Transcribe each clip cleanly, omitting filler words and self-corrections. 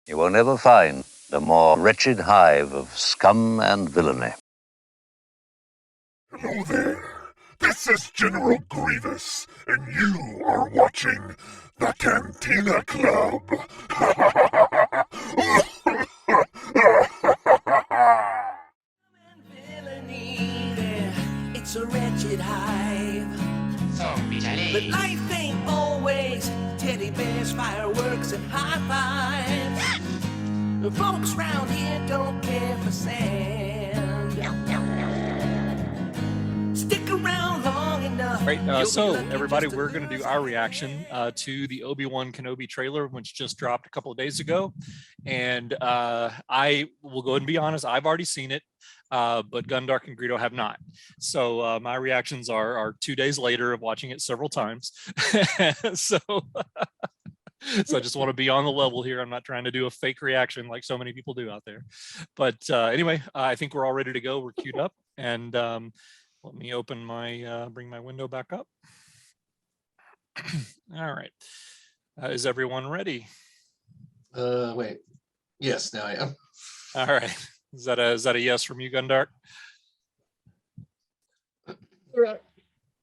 You will never find a more wretched hive of scum and villainy. Hello there. This is General Grievous, and you are watching the Cantina Club. It's a wretched hive. But life ain't always teddy bears, fireworks, and high fives. The folks round here don't care for sand. Stick around long enough. Right, so everybody, we're going to do our reaction to the Obi-Wan Kenobi trailer, which just dropped a couple of days ago. And I will go ahead and be honest, I've already seen it, but Gundark and Greedo have not. So my reactions are 2 days later of watching it several times. So I just want to be on the level here. I'm not trying to do a fake reaction like so many people do out there. But anyway, I think we're all ready to go. We're queued up. And let me open my, bring my window back up. All right. Is everyone ready? Wait. Yes, now I am. All right. Is that a yes from you, Gundark?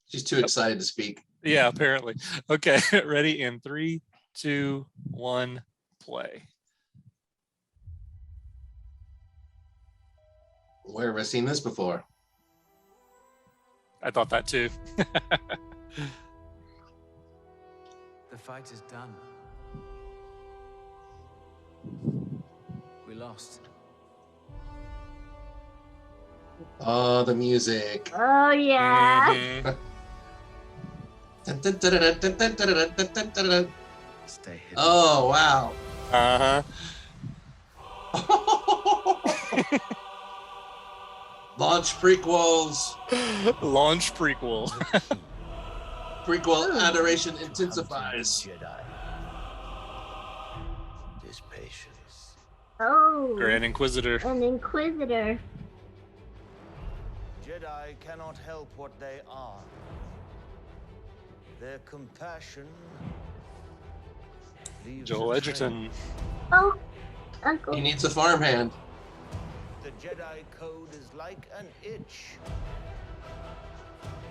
She's too excited to speak. Yeah, apparently. Okay, ready in 3, 2, 1, play. Where have I seen this before? I thought that too. The fight is done. We lost. Oh, the music. Oh yeah. Stay hidden. Oh, wow. Uh-huh. Launch prequels. Launch prequel. Prequel adoration intensifies. Jedi. This patience. Oh. Grand Inquisitor. An Inquisitor. Jedi cannot help what they are. Their compassion leaves Joel a trail. Edgerton. Oh, Uncle. He needs a farmhand. The Jedi code is like an itch.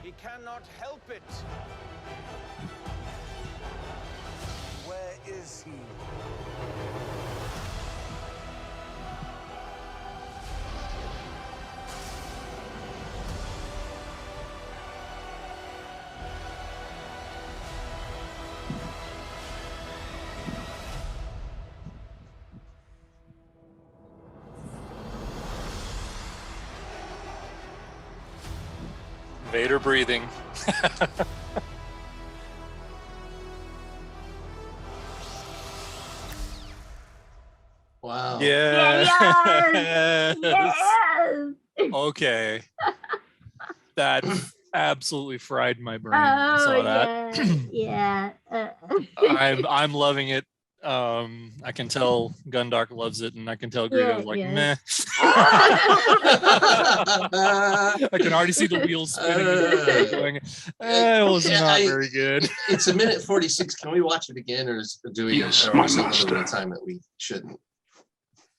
He cannot help it. Where is he? Vader breathing. Wow. Yeah. Yes. Yes. Okay. That absolutely fried my brain. Oh Saw that. yeah. I'm loving it. I can tell Gundark loves it, and I can tell Greedo's like, yeah. meh. I can already see the wheels spinning. Going, it was not very good. It's 1:46. Can we watch it again, or do we? Yes, or my is it master. the time that we shouldn't?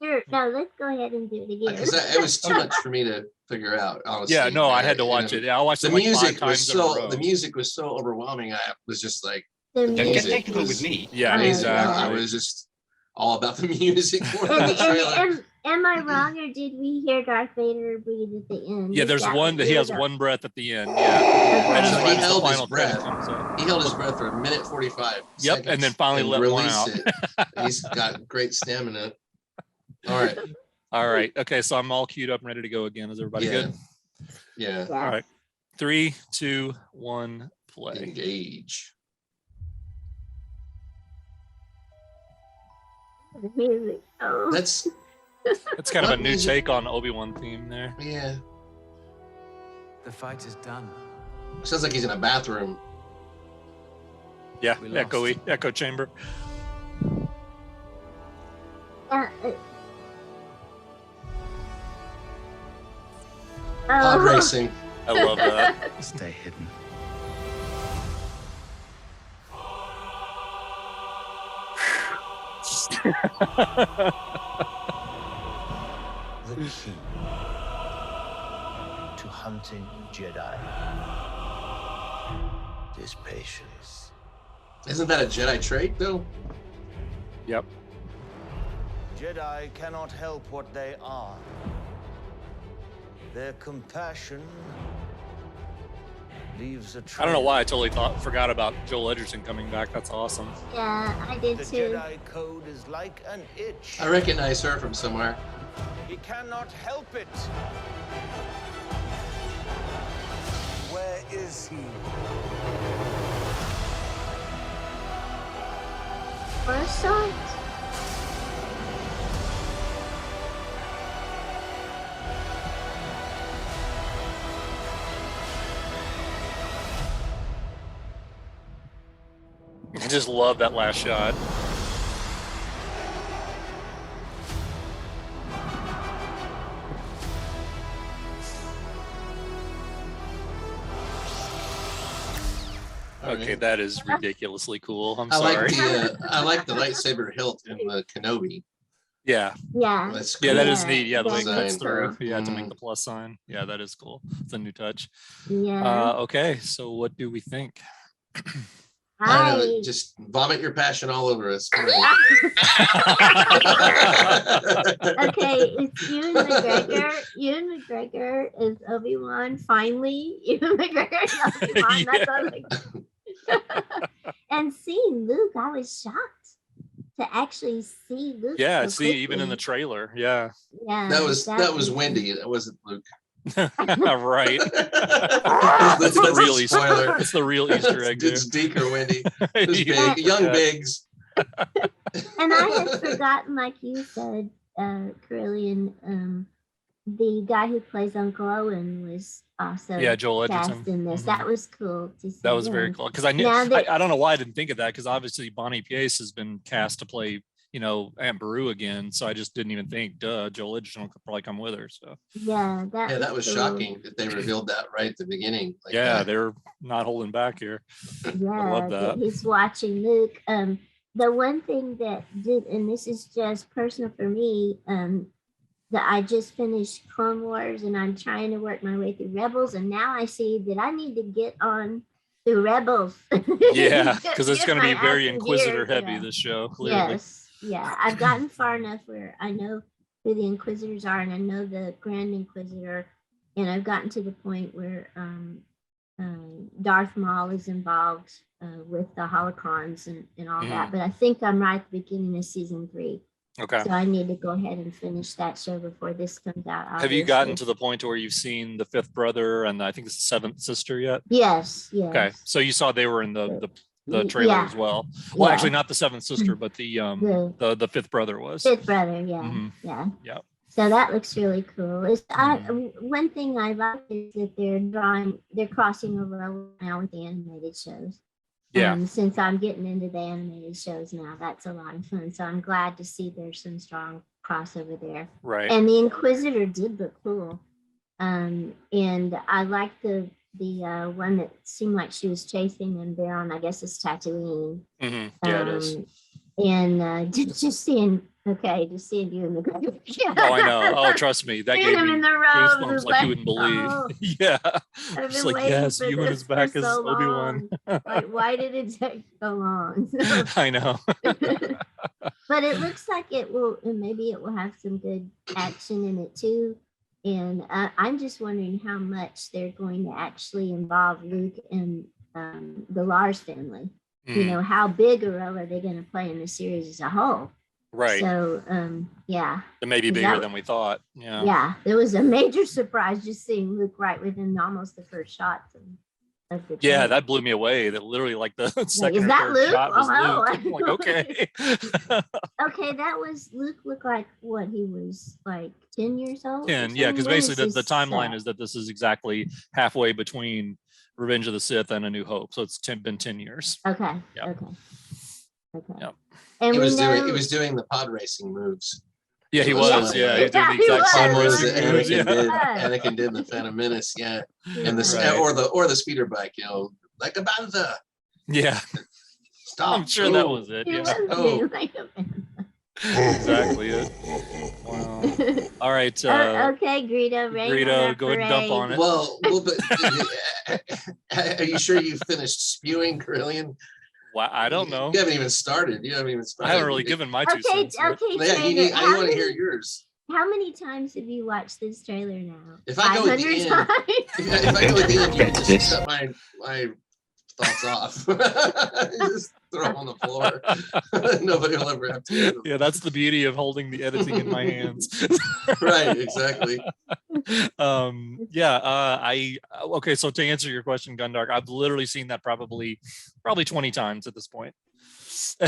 Sure. No, let's go ahead and do it again. Because it was too much for me to figure out. Honestly. Yeah, no, I had to watch it. Yeah, I watched The it like 5 music was times in a row. the music was so overwhelming. I was just like, The Don't Don't music get technical was with me. Yeah, amazing. I exactly. was just all about the music more than the trailer. and am I wrong, or did we hear Darth Vader breathe at the end? Yeah, there's That one that was he has weird. one breath at the end. Yeah, right as, So he right as the held his final credit breath. comes up. He held his breath for 1:45. Yep, and then finally and let one released out. it. He's got great stamina. All right. All right. Okay, so I'm all queued up and ready to go again. Is everybody Yeah. good? Yeah. Yeah. All right. 3, 2, 1, play. Engage. The music. Oh. That's It's kind of a What new music? take on Obi-Wan theme there. yeah. The fight is done. Sounds like he's in a bathroom. Yeah, We lost. echo chamber. Uh, Pod racing. I love that. Stay hidden. The key to hunting Jedi is patience. Isn't that a Jedi trait, though? Yep. Jedi cannot help what they are. Their compassion leaves a trail. I don't know why I totally forgot about Joel Edgerton coming back. That's awesome. Yeah, I did The too. Jedi code is like an itch. I recognize her from somewhere. He cannot help it. Where is he? Coruscant? I just love that last shot. Okay, Alright. that is ridiculously cool. I'm I sorry. like the lightsaber hilt in the Kenobi. Yeah, Yeah. That's yeah, cool. that is neat. Yeah, the way it Design. cuts through. Yeah, to make Mhm. the plus sign. Yeah, that is cool. It's a new touch. Yeah. Okay, so what do we think? I don't know, just vomit your passion all over us. Okay, it's Ewan McGregor. Ewan McGregor is Obi-Wan. Finally, Ewan McGregor is Obi-Wan. That's all and seeing Luke, I was shocked to actually see Luke. Yeah, so see, even in the quickly. trailer. Yeah, Yeah, that was Wendy. That wasn't Luke. right. That's the a real Easter. spoiler. That's the real Easter egg. It's Deke or Wendy. Who's Yeah, big? Young yeah. Biggs. And I had forgotten, like you said, Corellian, the guy who plays Uncle Owen was also Yeah, Joel cast Edgerton. in this. Mhm. That was cool to see. That was very him. cool because I knew Now that- I don't know why I didn't think of that because obviously Bonnie Pace has been cast to play Aunt Beru again, so I just didn't even think Joel Edgerton could probably come with her. So Yeah, Yeah, that was cool. shocking that they revealed that right at the beginning. Like yeah, that. they're not holding back here. Yeah, love that. he's watching Luke. The one thing that did, and this is just personal for me, that I just finished Clone Wars and I'm trying to work my way through Rebels, and now I see that I need to get on the Rebels. Yeah, because it's going to be my very ass in Inquisitor gear, heavy yeah. this show. Clearly. Yes, yeah. I've gotten far enough where I know who the Inquisitors are, and I know the Grand Inquisitor, and I've gotten to the point where Darth Maul is involved with the holocrons and all that. But I think I'm right at the beginning of season 3. Okay. So I need to go ahead and finish that show before this comes out. Have you gotten obviously. to the point where you've seen the fifth brother and I think it's the seventh sister yet? Yes, yes. Okay, so you saw they were in the trailer Yeah. as well. Well, Yeah. actually, not the seventh sister, but the fifth brother was. Fifth brother, yeah, Mhm. yeah. Yep. So that looks really cool. One thing I like is that they're crossing over now with the animated shows. Yeah. Since I'm getting into the animated shows now, that's a lot of fun. So I'm glad to see there's some strong crossover there. Right. And the Inquisitor did look cool. And I like the one that seemed like she was chasing them there on, I guess it's Tatooine. Mhm. Yeah, it is. And just seeing you in the group. Oh, I know. Oh, trust me, that Seeing gave him me in the robe, goosebumps was like you wouldn't believe. oh, Yeah. I've It's been like, waiting yes, for Ewan this is back for as so Obi-Wan. long. Like, why did it take so long? I know. But it looks like maybe it will have some good action in it too. And I'm just wondering how much they're going to actually involve Luke and the Lars family. You know, how big a role are they going to play in the series as a whole? Right. So, yeah. It may be bigger than we thought. Yeah. Yeah, it was a major surprise just seeing Luke right within almost the first shot of the Yeah, trailer. that blew me away. That literally like the second is or that third Luke? shot was Oh, Luke. I'm like, okay. Okay, that was Luke looked like what he was like 10 years old. And yeah, because When is basically the this timeline set? is that this is exactly halfway between Revenge of the Sith and A New Hope. So it's been 10 years. Okay. Yeah. Okay. Yep. And He we was know doing the pod racing moves. Yeah, he It was. was Yeah, like- he was doing the Yeah, he exact was. same Pod moves racing that moves. Anakin Yeah. did. Yeah. Anakin did in the Phantom Menace, yeah. And the Yeah. Right. or the speeder bike, like a bantha. Yeah, Stop. I'm sure that Ooh. was it. He Yeah. was Oh. doing like a Exactly it. Wow. All right. Okay, Greedo, rain on our Greedo, go ahead and dump on parade. it. Well, but are you sure you finished spewing, Corellian? Wow, I don't know. You haven't even started. I haven't really given my 2 Okay, cents. Yet. okay, Yeah, Trainer, I want to hear yours. how many times have you watched this trailer now? If I go at the 500 end, times? if I go at the end, you can just cut my thoughts off. Just throw them on the floor. Nobody will ever have to hear them. Yeah, that's the beauty of holding the editing in my hands. Right, exactly. Okay, so to answer your question, Gundark, I've literally seen that probably 20 times at this point. In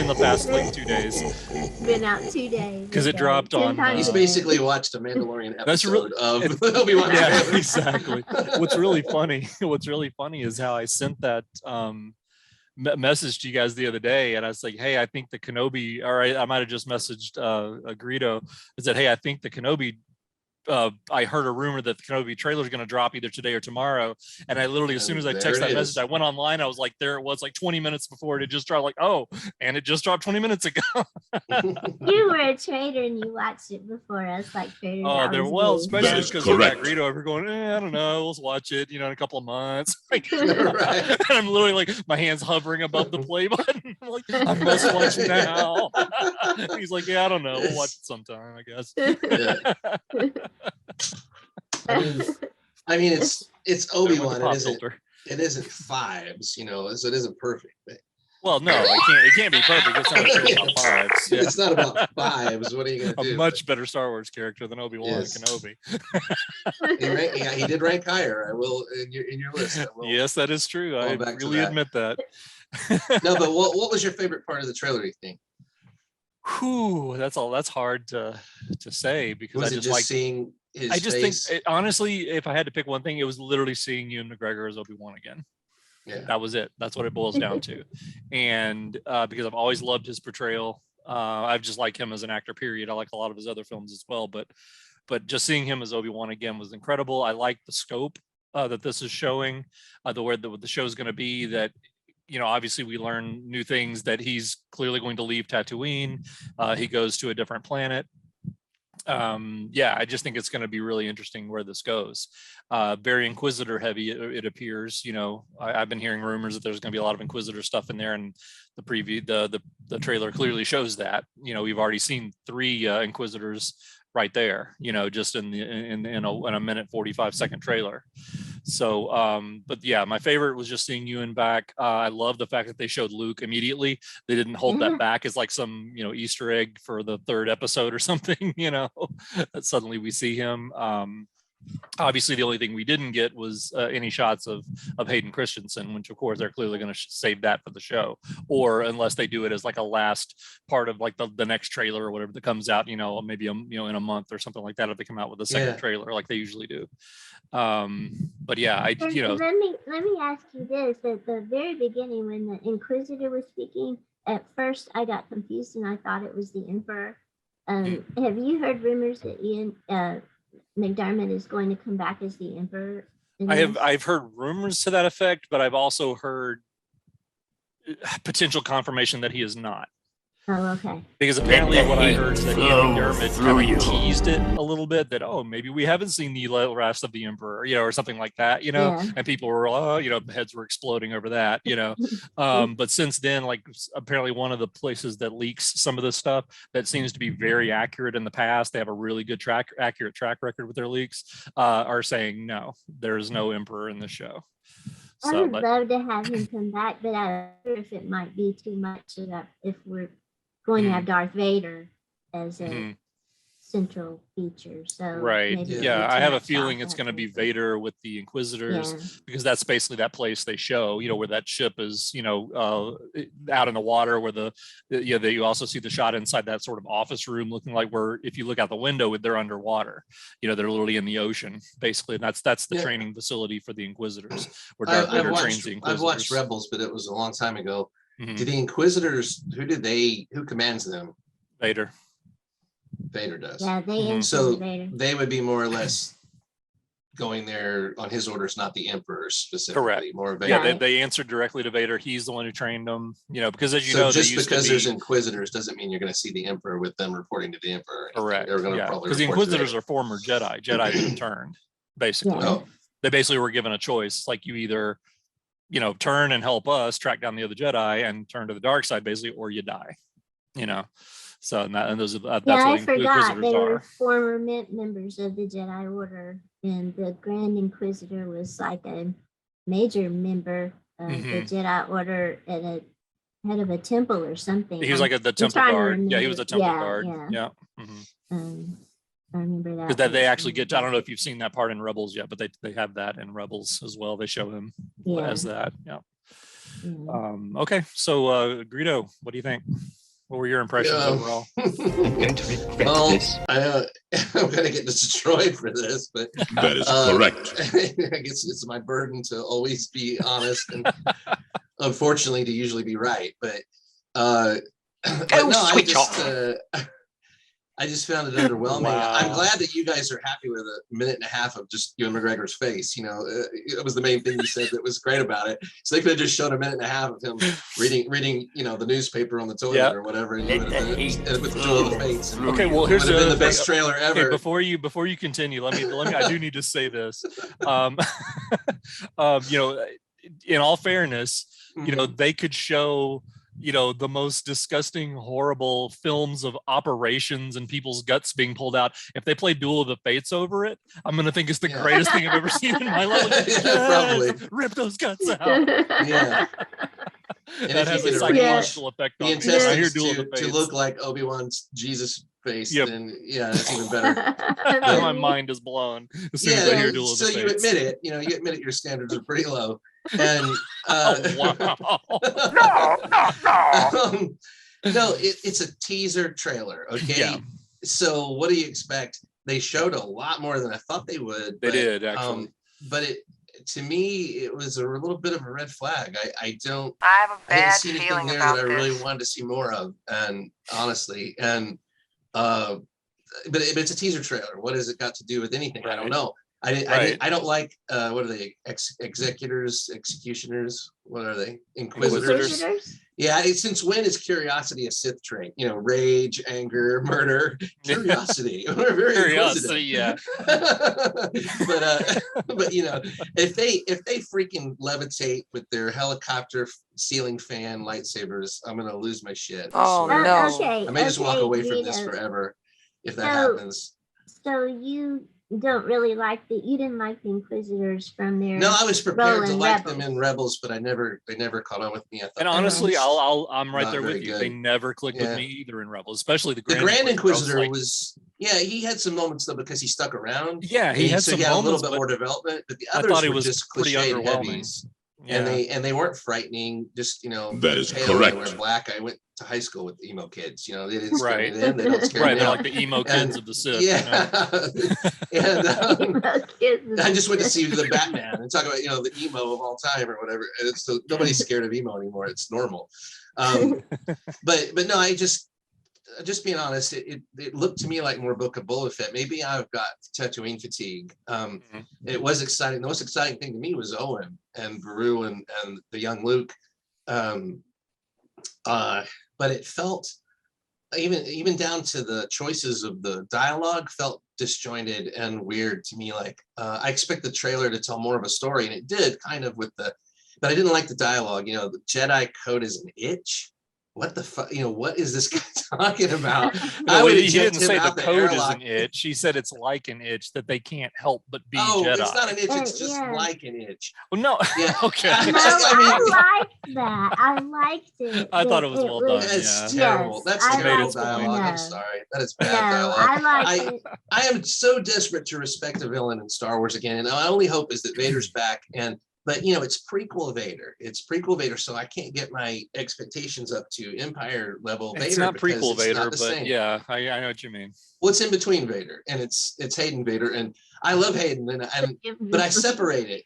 the past like 2 days. It's been out 2 days. Because it dropped on. He's basically watched a Mandalorian episode That's really, of Obi-Wan Kenobi. Yeah, exactly. What's really funny is how I sent that message to you guys the other day, and I was like, hey, I think the Kenobi, or I might have just messaged Greedo. I said, hey, I think the Kenobi, I heard a rumor that the Kenobi trailer is going to drop either today or tomorrow. And I literally, as soon as I texted that message, I went online. I was like, there it was, like 20 minutes before it had just dropped. Like, oh, and it just dropped 20 minutes ago. You were a trader and you watched it before us, like traders. Oh, there, well, especially because we got Greedo over going, I don't know, let's watch it, in a couple of months. Like, right. And I'm literally like, my hands hovering above the play button. I'm like, I must watch now. He's like, yeah, I don't know, we'll watch it sometime, I guess. Yeah. I mean, it's Obi-Wan. It isn't fives, so it isn't perfect. But... Well, no, it can't be perfect. It's not about fives. Yeah. It's not about fives. What are you going to do? A much better Star Wars character than Obi-Wan Kenobi. He did rank higher. I will in your list. Yes, that is true. I really admit that. No, but what was your favorite part of the trailer, you think? Whew, that's hard to say, because was I just like seeing his face? Think honestly, if I had to pick one thing, it was literally seeing Ewan McGregor as Obi-Wan again. Yeah, that was it. That's what it boils down to. And because I've always loved his portrayal, I've just liked him as an actor. Period. I like a lot of his other films as well, but just seeing him as Obi-Wan again was incredible. I like the scope that this is showing, where the show is going to be. That obviously we learn new things, that he's clearly going to leave Tatooine. He goes to a different planet. I just think it's going to be really interesting where this goes. Very Inquisitor heavy, it appears. I've been hearing rumors that there's going to be a lot of Inquisitor stuff in there, and the preview, the trailer clearly shows that. We've already seen 3 Inquisitors right there. Just in a minute 45-second trailer. So, but yeah, my favorite was just seeing Ewan back. I love the fact that they showed Luke immediately. They didn't hold that back as like some, Easter egg for the 3rd episode or something, that suddenly we see him. Obviously, the only thing we didn't get was any shots of Hayden Christensen, which of course they're clearly going to save that for the show, or unless they do it as like a last part of like the next trailer or whatever that comes out, maybe in a month or something like that, if they come out with a second trailer like they usually do. But yeah, let me ask you this: at the very beginning, when the Inquisitor was speaking, at first I got confused and I thought it was the Emperor. Have you heard rumors that Ian McDiarmid is going to come back as the Emperor? I've heard rumors to that effect, but I've also heard potential confirmation that he is not. Oh, okay. Because apparently what I heard is that Ian McDiarmid kind of teased it a little bit, that, maybe we haven't seen the last of the Emperor, or something like that, and people were, heads were exploding over that, but since then, like, apparently one of the places that leaks some of this stuff that seems to be very accurate in the past, they have a really good accurate track record with their leaks, are saying, no, there's no Emperor in the show. I would love to have him come back, but I wonder if it might be too much if we're going to have Darth Vader as a central feature. So right, I have a feeling it's going to be Vader with the Inquisitors, because that's basically that place they show, where that ship is, out in the water, where you also see the shot inside that sort of office room, looking like where if you look out the window, they're underwater. They're literally in the ocean, basically, and that's the training facility for the Inquisitors, where Darth Vader trains the Inquisitors. I've watched Rebels, but it was a long time ago. Do the Inquisitors, who commands them? Vader. Vader does. Yeah, they so Vader. They would be more or less going there on his orders, not the Emperor specifically. Correct. More Vader. Yeah, they answered directly to Vader. He's the one who trained them. Because as you know, just they used because to be, there's Inquisitors doesn't mean you're going to see the Emperor with them reporting to the Emperor. correct. They're going to Yeah, probably because the report to Inquisitors Vader. are former Jedi that turned, basically. Yeah. Oh, They basically were given a choice, like you either turn and help us track down the other Jedi and turn to the dark side, basically, or you die. So and those that's Yeah, I what forgot Inquisitors they were are. former members of the Jedi Order, and the Grand Inquisitor was like a major member of the Jedi Order at a head of a temple or something. He was like the temple guard. Yeah, he was a temple guard. Yeah. I remember that. Because they actually get, I don't know if you've seen that part in Rebels yet, but they have that in Rebels as well. They show him as that. Yeah. Okay. So Greedo, what do you think? What were your impressions overall? I'm going to regret well, this. I'm going to get destroyed for this, but That is correct. I guess it's my burden to always be honest and unfortunately to usually be right. But no, switch off. I just found it underwhelming. Wow. I'm glad that you guys are happy with a minute and a half of just Ewan McGregor's face. It was the main thing you said that was great about it. So they could have just shown a minute and a half of him reading, the newspaper on the toilet or whatever, and with Duel of the Fates. Okay, well, here's the best trailer ever. Okay, before you continue, let me. I do need to say this. In all fairness, they could show the most disgusting, horrible films of operations and people's guts being pulled out. If they play Duel of the Fates over it, I'm going to think it's the greatest thing I've ever seen in my life. Probably. Rip those guts out. Yeah. That has a psychological effect on me. I hear Duel of the to Fates. look like Obi-Wan's Jesus face, Yep. then that's even better. My mind is blown as soon as I hear Duel of the so you Fates. admit it. You admit it. Your standards are pretty low. And Wow. no, it's a teaser trailer. Okay. Yeah. So what do you expect? They showed a lot more than I thought they would. They did actually. But to me, it was a little bit of a red flag. I I have a bad didn't see anything feeling there about that I this. really wanted to see more of, and honestly, but it's a teaser trailer. What has it got to do with anything? I don't know. I don't like what are they? Executioners? What are they? Inquisitors? Yeah. Since when is curiosity a Sith trait? Rage, anger, murder, curiosity. We're very Curiosity, yeah. but if they freaking levitate with their helicopter ceiling fan lightsabers, I'm gonna lose my shit. Oh, swear. no. Okay. I may just walk away from this Greedo. forever if that happens. So you don't really you didn't like the Inquisitors from their No, I was prepared role to in like Rebels. them in Rebels, but they never caught on with me. I thought And they were honestly, just I'm right not there with very you. good. They never clicked with Yeah. me either in Rebels, especially the The Grand Grand Inquisitor like, was, he had some moments though because he stuck around. yeah, he had some he had a little moments, bit but more development, but the I others thought it were was just pretty cliched underwhelming. heavies. Yeah. And they weren't frightening. Just That is pale, correct. They wear black. I went to high school with emo kids. They didn't scare Right. me then. They don't scare Right, me they're now. like the emo kids of the Sith. Yeah. And Kids. I just went to see the Batman and talk about the emo of all time or whatever. And it's so nobody's scared of emo anymore. It's normal. But no, I just being honest, it looked to me like more Book of Boba Fett. Maybe I've got Tatooine fatigue. It was exciting. The most exciting thing to me was Owen and Beru and the young Luke. But it felt even down to the choices of the dialogue felt disjointed and weird to me. Like I expect the trailer to tell more of a story, and it did kind of but I didn't like the dialogue. The Jedi code is an itch. What the fuck? What is this guy talking about? No, would he eject didn't him say the out code is airlock. an itch. He said it's like an itch that they can't help but be Oh, Jedi. it's not an itch. It's just Yeah. like an itch. Well, no. Yeah. Okay. No, I mean- I liked that. I liked it. I thought it was well done. It's Yeah. terrible. That's I terrible liked it. dialogue. No. I'm sorry. That is No, bad dialogue. I liked it. I am so desperate to respect a villain in Star Wars again, and my only hope is that Vader's back. But it's prequel Vader. It's prequel Vader, so I can't get my expectations up to Empire level Vader. It's not because prequel it's Vader, not the but same. yeah, I know what you mean. What's in between Vader, and it's Hayden Vader, and I love Hayden, but I separate it.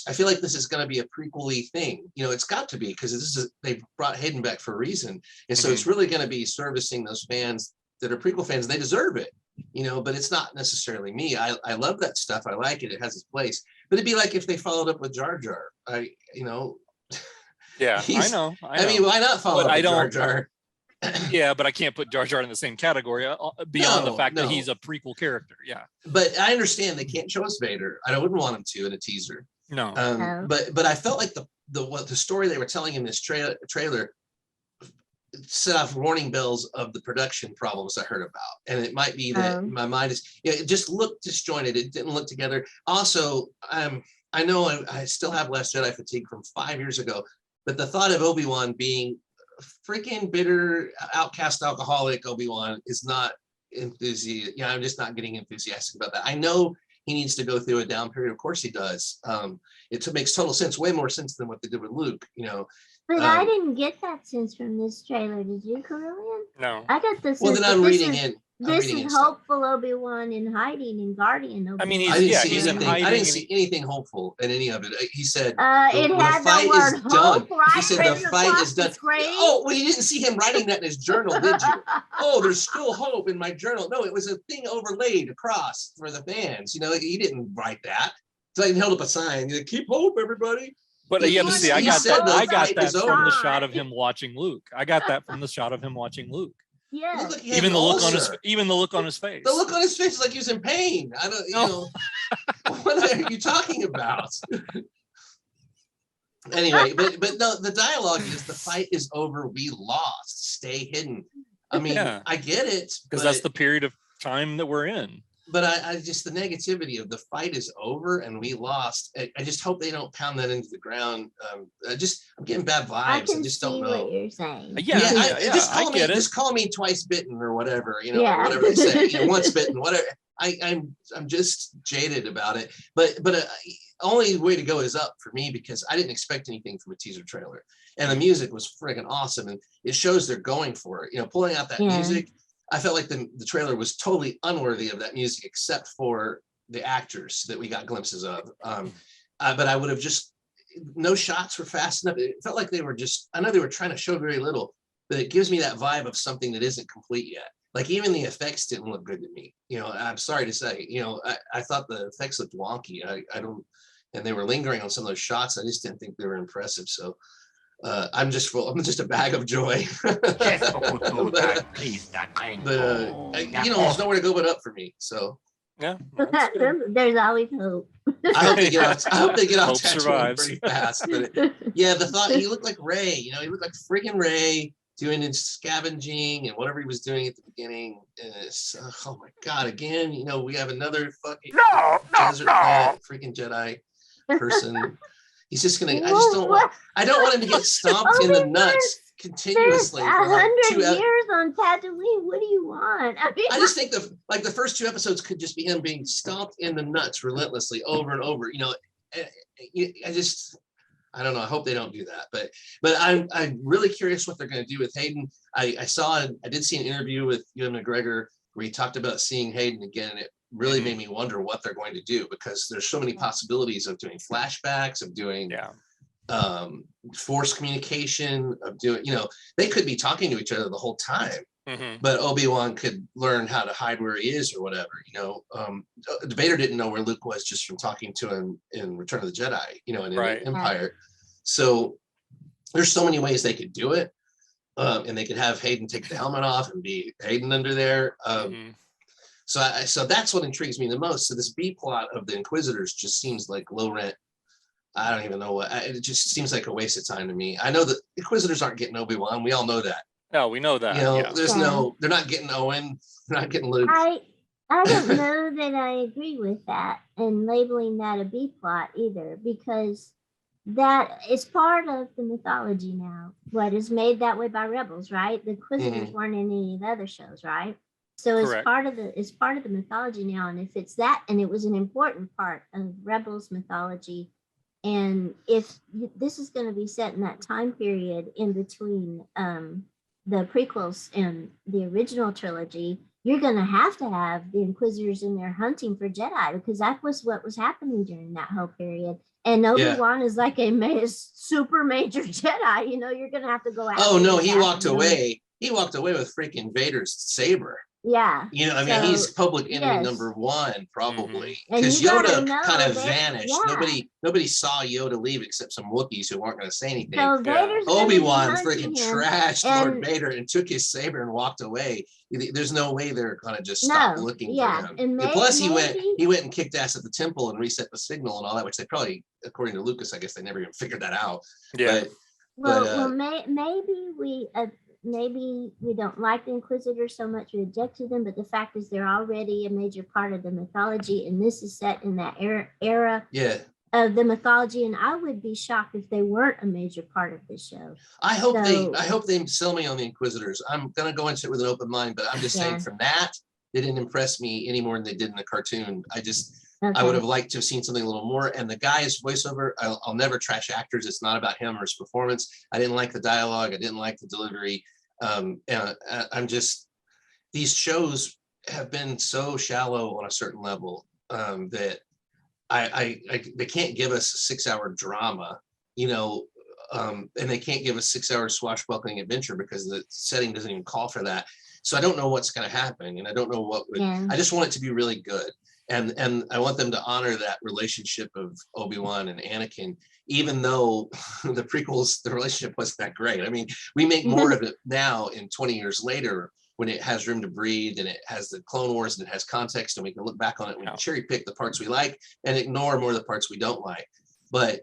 I feel like this is going to be a prequel-y thing. It's got to be because they've brought Hayden back for a reason, and so it's really going to be servicing those fans that are prequel fans. And they deserve it. but it's not necessarily me. I love that stuff. I like it. It has its place. But it'd be like if they followed up with Jar Jar. Yeah, I know. I mean, why not follow up with Jar Jar? Yeah, but I can't put Jar Jar in the same category beyond the fact that he's a prequel character. Yeah. But I understand they can't show us Vader. I wouldn't want them to in a teaser. No. But I felt like the story they were telling in this trailer set off warning bells of the production problems I heard about. And it might be that my mind it just looked disjointed. It didn't look together. Also, I know I still have Last Jedi fatigue from 5 years ago, but the thought of Obi-Wan being freaking bitter, outcast alcoholic Obi-Wan is not enthusiastic. I'm just not getting enthusiastic about that. I know he needs to go through a down period. Of course he does. It makes total sense, way more sense than what they did with Luke, But I didn't get that sense from this trailer. Did you, Corellian? No. I got the sense. Well, then I'm reading it. This is hopeful Obi-Wan in hiding and guardian Obi-Wan. I mean, he's in hiding. I didn't see anything hopeful in any of it. He said it had the word hope, right? He said the fight is done. Oh, well, you didn't see him writing that in his journal, did you? Oh, there's still hope in my journal. No, it was a thing overlaid across for the fans. He didn't write that. So he held up a sign. Keep hope, everybody. But but see, I got that from the shot of him watching Luke. I got that from the shot of him watching Luke. Yeah. Even the look on his face. The look on his face is like he was in pain. I don't. What are you talking about? Anyway, but no, the dialogue is the fight is over. We lost. Stay hidden. I mean, I get it because that's the period of time that we're in. But I just the negativity of the fight is over and we lost. I just hope they don't pound that into the ground. I'm getting bad vibes. I just don't know what you're saying. Just call me twice bitten or whatever. Whatever they say. Once bitten. Whatever. I'm just jaded about it. But only way to go is up for me because I didn't expect anything from a teaser trailer, and the music was freaking awesome, and it shows they're going for it. Pulling out that music. I felt like the trailer was totally unworthy of that music, except for the actors that we got glimpses of. But I would have no shots were fast enough. It felt like I know they were trying to show very little, but it gives me that vibe of something that isn't complete yet. Like even the effects didn't look good to me. I'm sorry to say, I thought the effects looked wonky. I don't, and they were lingering on some of those shots. I just didn't think they were impressive. So I'm just a bag of joy. But there's nowhere to go but up for me. So yeah, there's always hope. I hope they get off Tatooine pretty fast. But the thought he looked like Rey. He looked like freaking Rey doing his scavenging and whatever he was doing at the beginning. And oh my god! Again, we have another fucking freaking Jedi person. He's just gonna. I don't want him to get stomped in the nuts continuously. 100 years on Tatooine. What do you want? I just think the first 2 episodes could just be him being stomped in the nuts relentlessly over and over. I don't know. I hope they don't do that. But I'm really curious what they're going to do with Hayden. I did see an interview with Ewan McGregor where he talked about seeing Hayden again, and it really made me wonder what they're going to do because there's so many possibilities of doing flashbacks, of doing force communication, of doing, they could be talking to each other the whole time, but Obi-Wan could learn how to hide where he is or whatever, Vader didn't know where Luke was just from talking to him in Return of the Jedi, in Empire. So there's so many ways they could do it. And they could have Hayden take the helmet off and be Hayden under there. So that's what intrigues me the most. So this B plot of the Inquisitors just seems like low rent. I don't even know what. It just seems like a waste of time to me. I know that Inquisitors aren't getting Obi-Wan. We all know that. No, we know that. They're not getting Owen. They're not getting Luke. I don't know that I agree with that and labeling that a B plot either, because that is part of the mythology now. What is made that way by Rebels, right? The Inquisitors weren't in any of the other shows, right? So it's part of the mythology now. And if it's that, and it was an important part of Rebels mythology, and if this is going to be set in that time period in between the prequels and the original trilogy, you're going to have the Inquisitors in there hunting for Jedi, because that was what was happening during that whole period. And Obi-Wan is like a super major Jedi. You're going to have to go out. Oh, no, he walked away. He walked away with freaking Vader's saber. Yeah. You know, I mean, he's public enemy number one, probably, because Yoda kind of vanished. Nobody saw Yoda leave except some Wookiees who weren't going to say anything. So Obi-Wan freaking trashed Lord Vader and took his saber and walked away. There's no way they're going to just stop looking for him. And plus, he went and kicked ass at the temple and reset the signal and all that, which they probably, according to Lucas, I guess they never even figured that out. Yeah. Maybe we don't like the Inquisitors so much, we object to them, but the fact is they're already a major part of the mythology, and this is set in that era of the mythology, and I would be shocked if they weren't a major part of the show. I hope they sell me on the Inquisitors. I'm gonna go into it with an open mind, but I'm just saying from that, they didn't impress me any more than they did in the cartoon. I would have liked to have seen something a little more. And the guy's voiceover, I'll never trash actors. It's not about him or his performance. I didn't like the dialogue. I didn't like the delivery. And I'm just, these shows have been so shallow on a certain level that they can't give us a 6-hour drama, you know, and they can't give us 6-hour swashbuckling adventure because the setting doesn't even call for that. So I don't know what's going to happen, and I don't know what would. I just want it to be really good. And I want them to honor that relationship of Obi-Wan and Anakin, even though the prequels, the relationship wasn't that great. I mean, we make more of it now in 20 years later when it has room to breathe and it has the Clone Wars and it has context and we can look back on it. We can cherry pick the parts we like and ignore more of the parts we don't like. But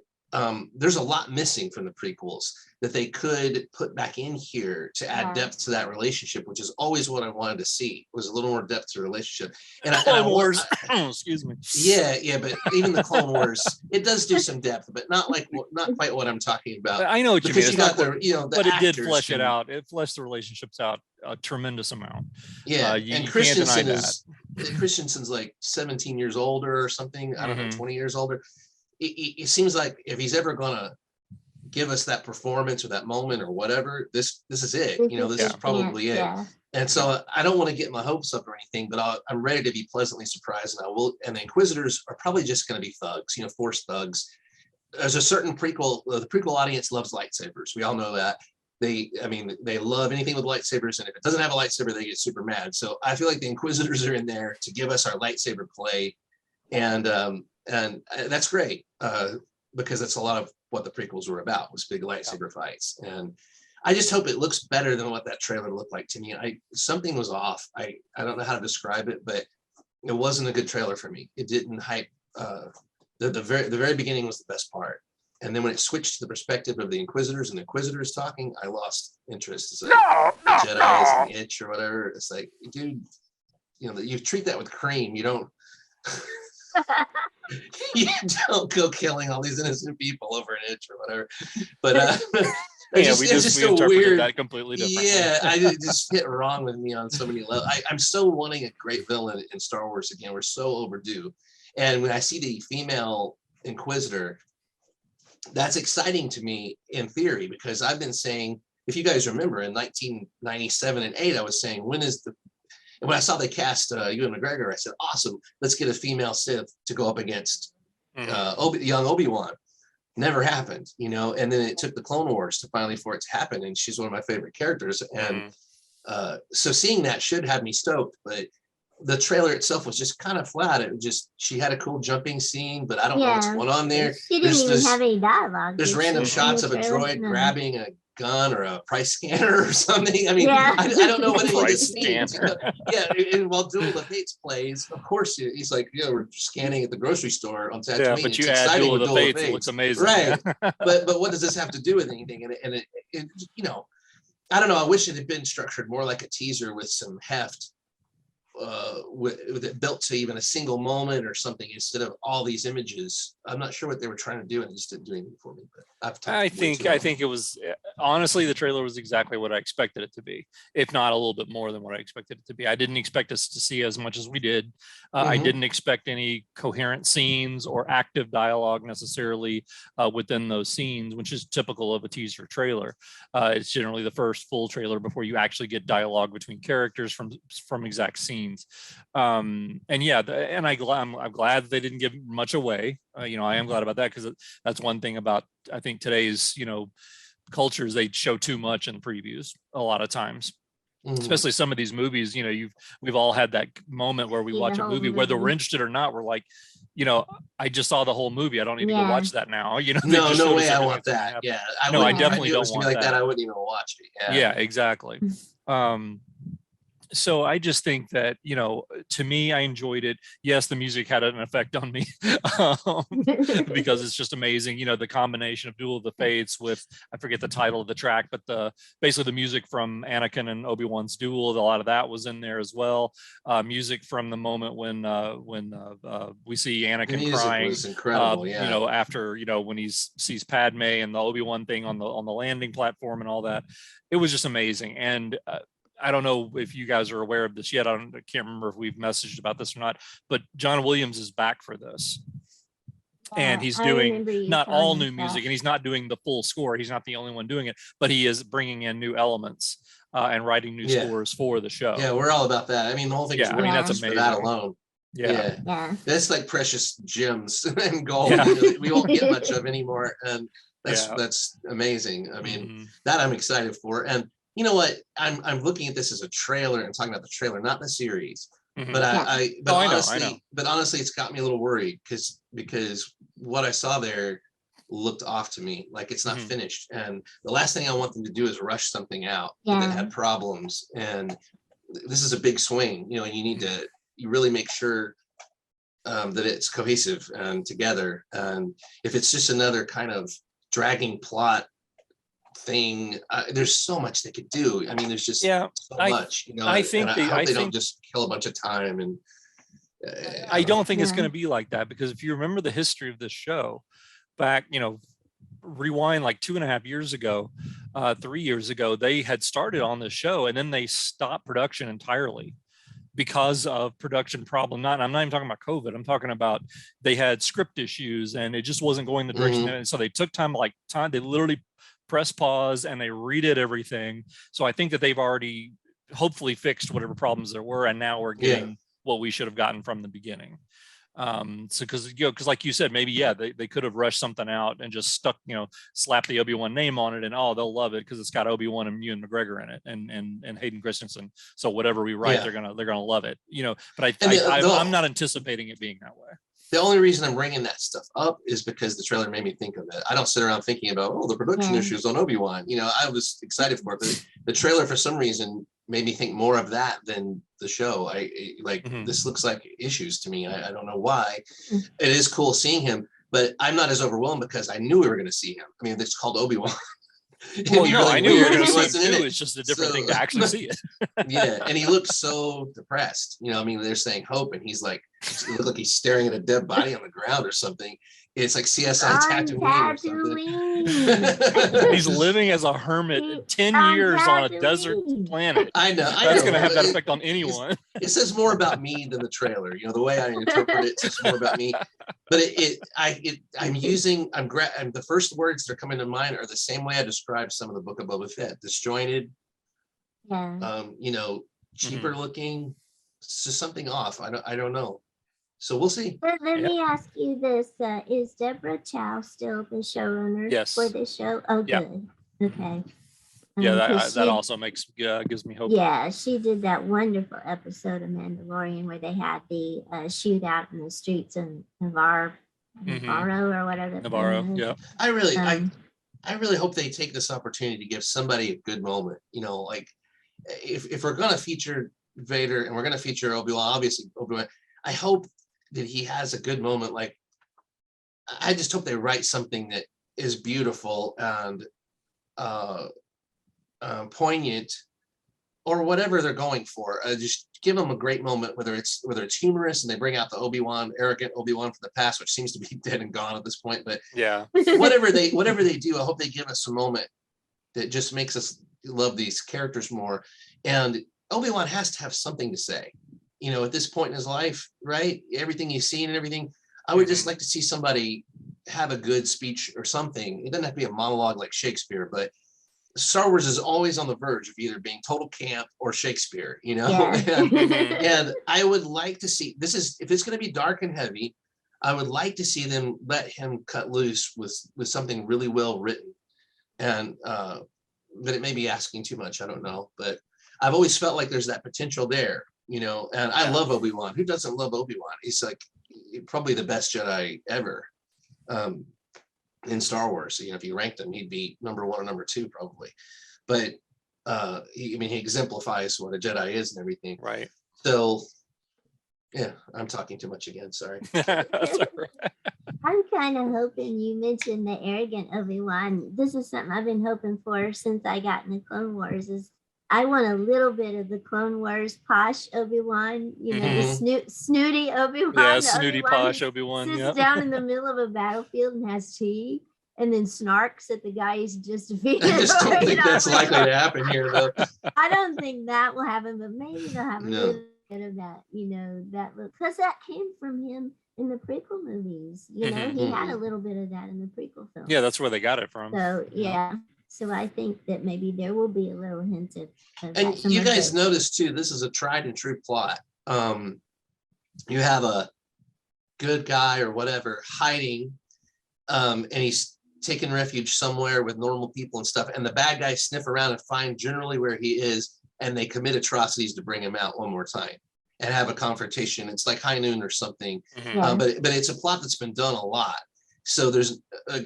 there's a lot missing from the prequels that they could put back in here to add depth to that relationship, which is always what I wanted to see, was a little more depth to the relationship. And Clone Wars, excuse me. Yeah, but even the Clone Wars, it does do some depth, but not quite what I'm talking about. I know what you mean. You got but it did flesh it out. It fleshed the relationships out a tremendous amount. Yeah, and Christensen's like 17 years older or something. I don't know, 20 years older. It seems like if he's ever gonna give us that performance or that moment or whatever, this is it. You know, this is probably it. And so I don't want to get my hopes up or anything, but I'm ready to be pleasantly surprised. And I will. And the Inquisitors are probably just going to be thugs, you know, Force thugs. There's a certain prequel. The prequel audience loves lightsabers. We all know that. They love anything with lightsabers, and if it doesn't have a lightsaber, they get super mad. So I feel like the Inquisitors are in there to give us our lightsaber play, and that's great because that's a lot of what the prequels were about, was big lightsaber fights. And I just hope it looks better than what that trailer looked like to me. Something was off. I don't know how to describe it, but it wasn't a good trailer for me. It didn't hype. The very beginning was the best part. And then when it switched to the perspective of the Inquisitors and the Inquisitors talking, I lost interest. It's like Jedi is an itch or whatever. It's like, dude, you know, you treat that with cream. You don't you don't go killing all these innocent people over an itch or whatever. But we interpreted that completely differently. Yeah, it just hit wrong with me on so many levels. I'm so wanting a great villain in Star Wars again. We're so overdue. And when I see the female Inquisitor, that's exciting to me in theory, because I've been saying, if you guys remember, in 1997 and 8, I was saying, when I saw they cast Ewan McGregor, I said, awesome, let's get a female Sith to go up against young Obi-Wan. Never happened, you know, and then it took the Clone Wars for it to happen, and she's one of my favorite characters. And so seeing that should have me stoked, but the trailer itself was just kind of flat. She had a cool jumping scene, but I don't know what's going on there. She didn't even have any dialogue. There's random shots of a droid grabbing a gun or a price scanner or something. I mean, I don't know what any of this means. And while Duel of Fates plays, of course, he's like, we're scanning at the grocery store on Tatooine. Yeah, but you add Duel of Fates, it looks amazing. Right. but what does this have to do with anything? And it, you know, I don't know. I wish it had been structured more like a teaser with some heft, with it built to even a single moment or something, instead of all these images. I'm not sure what they were trying to do, and it just didn't do anything for me. But I think it was, honestly, the trailer was exactly what I expected it to be, if not a little bit more than what I expected it to be. I didn't expect us to see as much as we did. I didn't expect any coherent scenes or active dialogue necessarily within those scenes, which is typical of a teaser trailer. It's generally the first full trailer before you actually get dialogue between characters from exact scenes. I'm glad that they didn't give much away. I am glad about that, because that's one thing about, I think, today's cultures. They show too much in the previews a lot of times. especially some of these movies, you know, we've all had that moment where we See watch the a whole movie, whether we're movie. interested or not, we're like, you know, I just saw the whole movie. I don't need to go Yeah. watch that now. You know, they No, just no showed way us I everything want that's gonna that. happen. Yeah, No, I Yeah. definitely if it don't was gonna want be like that. that. I wouldn't even watch it. Yeah, exactly. So I just think that, you know, to me, I enjoyed it. Yes, the music had an effect on me because it's just amazing. You know, the combination of Duel of the Fates with, I forget the title of the track, but basically the music from Anakin and Obi-Wan's duel, a lot of that was in there as well. Music from the moment when we see Anakin The music crying, was incredible. Yeah. you know, after, you know, when he sees Padme and the Obi-Wan thing on the landing platform and all that, it was just amazing. And I don't know if you guys are aware of this yet. I can't remember if we've messaged about this or not, but John Williams is back for this. And he's doing not all new music, and he's not doing the full score. He's not the only one doing it, but he is bringing in new elements and writing new scores for the show. Yeah, we're all about that. I mean, the whole thing is I mean, that's for that amazing. alone. Yeah. That's like precious gems and gold. Yeah. You know, we won't get much of anymore, and that's amazing. I mean, that I'm excited for. And you know what? I'm looking at this as a trailer and talking about the trailer, not the series. But honestly, it's got me a little worried because what I saw there looked off to me, like it's not finished. And the last thing I want them to do is rush something out that had problems. And this is a big swing, you know, and you really make sure that it's cohesive and together. And if it's just another kind of dragging plot thing, there's so much they could do. I mean, there's just so much, you know. I hope they don't just kill a bunch of time. And I don't think it's going to be like that, because if you remember the history of this show back, you know, rewind like 2.5 years ago, 3 years ago, they had started on this show and then they stopped production entirely because of production problem. I'm not even talking about COVID. I'm talking about they had script issues and it just wasn't going the direction. And so they took they literally press pause and they redid everything. So I think that they've already hopefully fixed whatever problems there were, and now we're getting what we should have gotten from the beginning. So because like you said, maybe they could have rushed something out and just slapped the Obi-Wan name on it, and they'll love it because it's got Obi-Wan and Ewan McGregor in it, and Hayden Christensen. So whatever we write, they're gonna love it, you know. But I'm not anticipating it being that way. The only reason I'm bringing that stuff up is because the trailer made me think of it. I don't sit around thinking about, the production issues on Obi-Wan. You know, I was excited for it, but the trailer for some reason made me think more of that than the show. This looks like issues to me. I don't know why. It is cool seeing him, but I'm not as overwhelmed because I knew we were going to see him. I mean, it's called Obi-Wan. Well, no, I knew we were going to see him too. It's just a different thing to actually see it. And he looks so depressed. You know, I mean, they're saying hope, and he's like, it looks like he's staring at a dead body on the ground or something. It's like CSI Tatooine or something. He's living as a hermit 10 years on a desert planet. I know. That's going to have that effect on anyone. It says more about me than the trailer. You know, the way I interpret it says more about me. But the first words that are coming to mind are the same way I described some of the Book of Boba Fett: disjointed, you know, cheaper looking. It's just something off. I don't know. So we'll see. But let me ask you this: is Deborah Chow still the showrunner for this show? Oh, good. Okay. That also gives me hope. Yeah, she did that wonderful episode of Mandalorian where they had the shootout in the streets in Navarro or whatever. Navarro, yeah. I really hope they take this opportunity to give somebody a good moment. You know, like if we're gonna feature Vader and we're gonna feature Obi-Wan, obviously Obi-Wan, I hope that he has a good moment. Like, I just hope they write something that is beautiful and poignant, or whatever they're going for. Just give them a great moment, whether it's humorous and they bring out the arrogant Obi-Wan from the past, which seems to be dead and gone at this point. But whatever they do, I hope they give us a moment that just makes us love these characters more. And Obi-Wan has to have something to say. You know, at this point in his life, right? Everything he's seen and everything, I would just like to see somebody have a good speech or something. It doesn't have to be a monologue like Shakespeare, but Star Wars is always on the verge of either being total camp or Shakespeare, you know? And I would like to see, if it's going to be dark and heavy, I would like to see them let him cut loose with something really well written. And but it may be asking too much, I don't know. But I've always felt like there's that potential there, you know, and I love Obi-Wan. Who doesn't love Obi-Wan? He's like probably the best Jedi ever in Star Wars. You know, if you ranked him, he'd be number 1 or number 2 probably. But he exemplifies what a Jedi is and everything. Right. So yeah, I'm talking too much again. Sorry. That's all right. I'm kind of hoping you mentioned the arrogant Obi-Wan. This is something I've been hoping for since I got into Clone Wars. Is I want a little bit of the Clone Wars posh Obi-Wan, you know, the snooty Obi-Wan. Yeah, snooty posh Obi-Wan. Sits down in the middle of a battlefield and has tea, and then snarks at the guy he's just defeated. I just don't think that's likely to happen here, though. I don't think that will happen, but maybe they'll have a little bit of that, you know, that look, because that came from him in the prequel movies. You know, he had a little bit of that in the prequel film. Yeah, that's where they got it from. So yeah. So I think that maybe there will be a little hint of and that. You guys notice too, this is a tried and true plot. You have a good guy or whatever hiding, and he's taking refuge somewhere with normal people and stuff. And the bad guys sniff around and find generally where he is, and they commit atrocities to bring him out one more time and have a confrontation. It's like High Noon or something, but it's a plot that's been done a lot. So there's,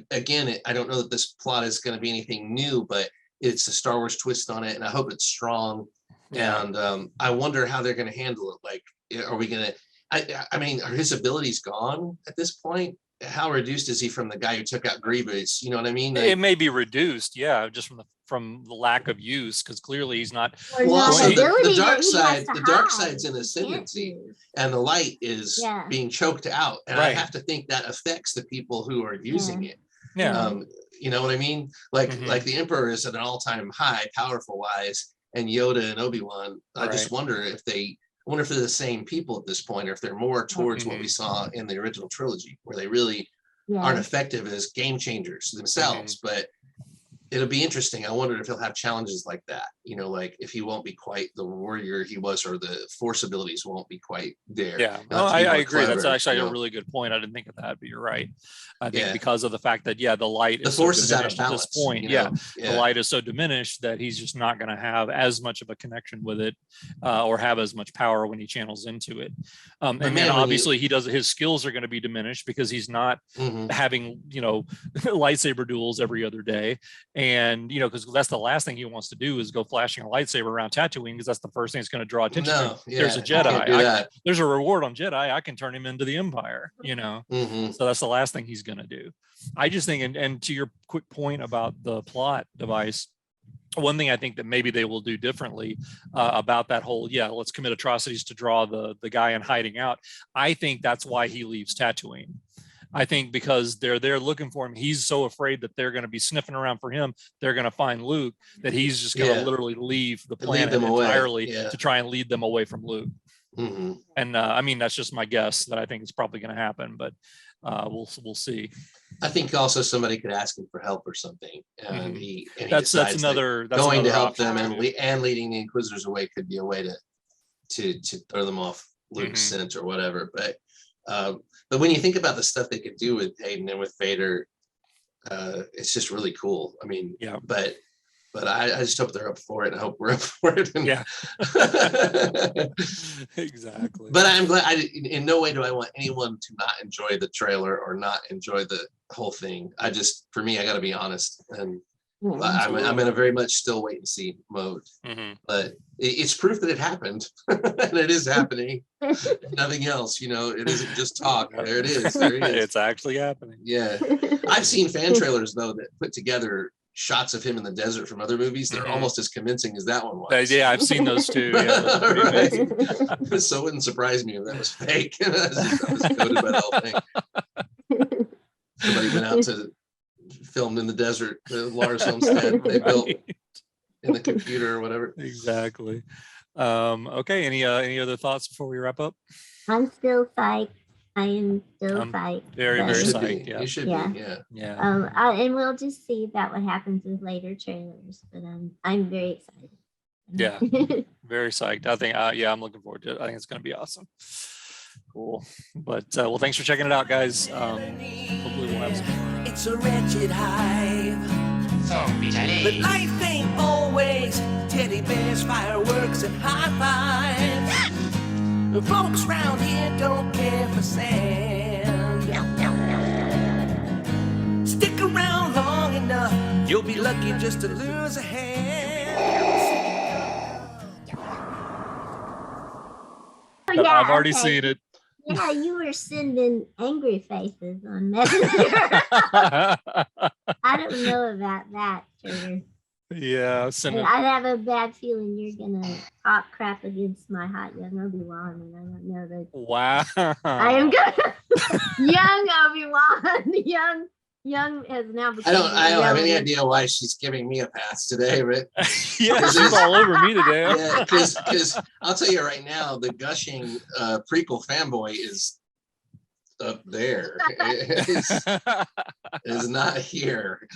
again, I don't know that this plot is going to be anything new, but it's a Star Wars twist on it, and I hope it's strong. Yeah. And I wonder how they're going to handle it. Like, are we going to, I mean, are his abilities gone at this point? How reduced is he from the guy who took out Grievous? You know what I mean? Like, it may be reduced, yeah, just from the lack of use, because clearly he's not. Well, also the dark side's in ascendancy, and the light is being choked out, and I have to think that affects the people who are using it. Yeah, you know what I mean? Like like the Emperor is at an all-time high, powerful wise, and Yoda and Obi-Wan. I just wonder if they're the same people at this point, or if they're more towards what we saw in the original trilogy, where they really aren't effective as game changers themselves. But it'll be interesting. I wonder if he'll have challenges like that, you know, like if he won't be quite the warrior he was, or the force abilities won't be quite there. Yeah, no, I agree. That's actually a really good point. I didn't think of that, but you're right. I think because of the fact that, the light is the force is so out of balance at this point. The light is so diminished that he's just not going to have as much of a connection with it, or have as much power when he channels into it. And then obviously his skills are going to be diminished because he's not having, you know, lightsaber duels every other day. And, you know, because that's the last thing he wants to do is go flashing a lightsaber around Tatooine, because that's the first thing that's going to draw attention to. There's a Jedi. There's a reward on Jedi. I can turn him into the Empire, you know. So that's the last thing he's going to do. I just think, and to your quick point about the plot device, one thing I think that maybe they will do differently about that whole, let's commit atrocities to draw the guy in hiding out. I think that's why he leaves Tatooine. I think because they're there looking for him. He's so afraid that they're going to be sniffing around for him. They're going to find Luke, that he's just going to literally leave the planet entirely to try and lead them away from Luke. And I mean, that's just my guess that I think it's probably going to happen, but we'll see. I think also somebody could ask him for help or something, and that's another going to help option them, and leading the Inquisitors away could be a way to throw them off Luke's scent or whatever. But when you think about the stuff they could do with Hayden and with Vader, it's just really cool. I mean, but I just hope they're up for it. I hope we're up for it. Exactly. But I'm glad. In no way do I want anyone to not enjoy the trailer or not enjoy the whole thing. For me, I got to be honest, and I'm in a very much still wait and see mode. But it's proof that it happened, and it is happening. Nothing else, you know. It isn't just talk. There it is. There it is. It's actually happening. Yeah, I've seen fan trailers though that put together shots of him in the desert from other movies. They're almost as convincing as that one was. Yeah, I've seen those too. So it wouldn't surprise me if that was fake. I was goaded by the whole thing. Somebody went out to filmed in the desert, the Lars homestead they built in the computer or whatever. Exactly. Okay. Any other thoughts before we wrap up? I'm still psyched. I am still psyched. Very psyched. You should be. Yeah. And we'll just see about what happens with later trailers. But I'm very excited. Yeah. Very psyched. I think. I'm looking forward to it. I think it's going to be awesome. Cool. But well, thanks for checking it out, guys. Hopefully we'll have some. It's a wretched hive, but life ain't always teddy bears, fireworks, and high fives. Folks round here don't care for sand. Stick around long enough, you'll be lucky just to lose a hand. Oh, yeah, I've already okay. seen it. Yeah, you were sending angry faces on Messenger. I don't know about that, Trigger. Yeah, send it. I have a bad feeling you're gonna talk crap against my hot young Obi-Wan, and I don't know that. Wow. I am gonna young Obi-Wan, young has now become. I don't have any idea why she's giving me a pass today, but Yeah, she's all over me today. yeah, because I'll tell you right now, the gushing prequel fanboy is up there. It's not here.